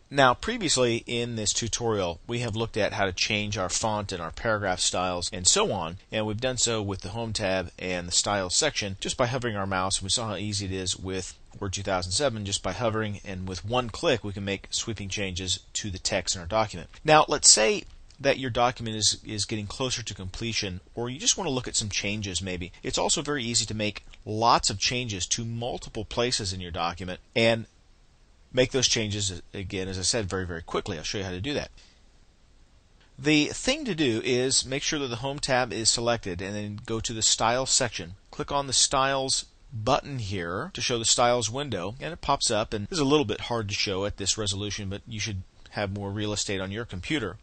Now, previously in this tutorial, we have looked at how to change our font and our paragraph styles and so on, and we've done so with the Home tab and the Styles section just by hovering our mouse. We saw how easy it is with Word 2007 just by hovering, and with one click we can make sweeping changes to the text in our document. Now, let's say that your document is getting closer to completion, or you just want to look at some changes maybe. It's also very easy to make lots of changes to multiple places in your document and make those changes, again, as I said, very, very quickly. I'll show you how to do that. The thing to do is make sure that the Home tab is selected and then go to the Styles section. Click on the Styles button here to show the Styles window, and it pops up, and this is a little bit hard to show at this resolution, but you should have more real estate on your computer.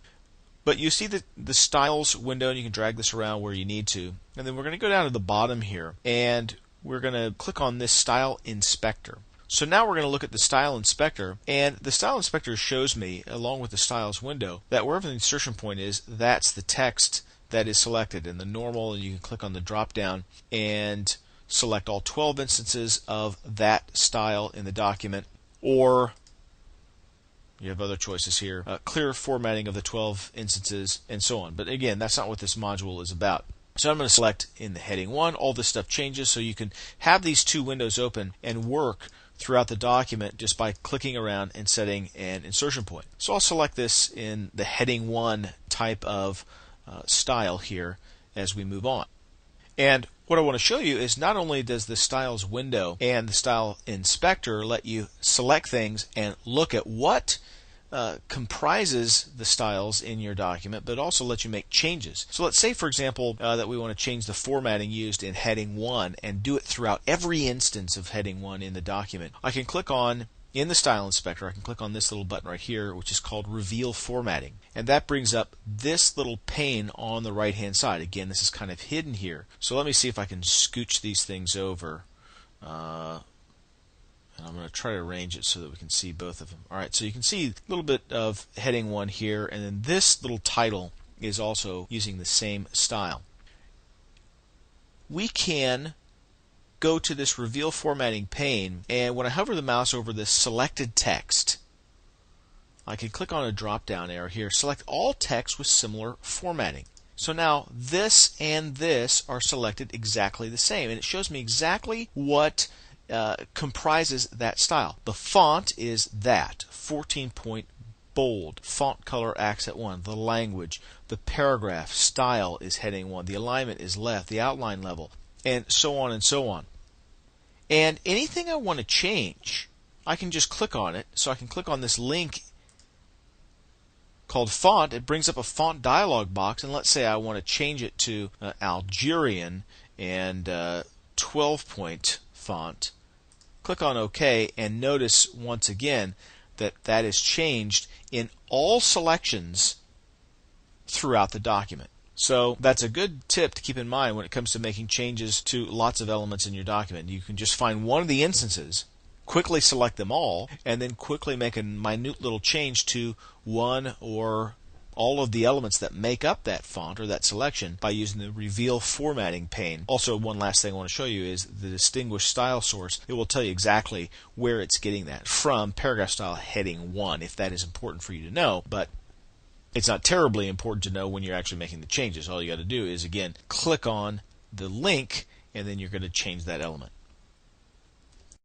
But you see the Styles window, and you can drag this around where you need to. And then we're going to go down to the bottom here, and we're going to click on this Style Inspector. So now we're going to look at the Style Inspector, and the Style Inspector shows me, along with the Styles window, that wherever the insertion point is, that's the text that is selected. In the normal, you can click on the drop down and select all 12 instances of that style in the document, or you have other choices here, clear formatting of the 12 instances, and so on. But again, that's not what this module is about. So I'm going to select in the heading 1. All this stuff changes, so you can have these two windows open and work throughout the document just by clicking around and setting an insertion point. So I'll select this in the heading 1 type of style here as we move on. And what I want to show you is not only does the Styles window and the Style Inspector let you select things and look at what comprises the styles in your document, but also let you make changes. So let's say, for example, that we want to change the formatting used in heading 1 and do it throughout every instance of heading 1 in the document. I can click on, in the Style Inspector, I can click on this little button right here, which is called Reveal Formatting. And that brings up this little pane on the right hand side. Again, this is kind of hidden here. So let me see if I can scooch these things over. And I'm going to try to arrange it so that we can see both of them. Alright, so you can see a little bit of heading 1 here, and then this little title is also using the same style. We can go to this Reveal Formatting pane, and when I hover the mouse over this selected text, I can click on a drop-down arrow here, select all text with similar formatting. So now this and this are selected exactly the same, and it shows me exactly what comprises that style. The font is that 14-point bold, font color accent 1, the language, the paragraph style is heading 1, the alignment is left, the outline level, and so on and so on. And anything I want to change, I can just click on it. So I can click on this link called font. It brings up a font dialog box, and let's say I want to change it to Algerian and 12-point font. Click on OK, and notice once again that that is changed in all selections throughout the document. So that's a good tip to keep in mind when it comes to making changes to lots of elements in your document. You can just find one of the instances, quickly select them all, and then quickly make a minute little change to one or all of the elements that make up that font or that selection by using the Reveal Formatting pane. Also, one last thing I want to show you is the Distinguished Style Source. It will tell you exactly where it's getting that from paragraph style heading 1, if that is important for you to know. But it's not terribly important to know when you're actually making the changes. All you got to do is, again, click on the link, and then you're going to change that element.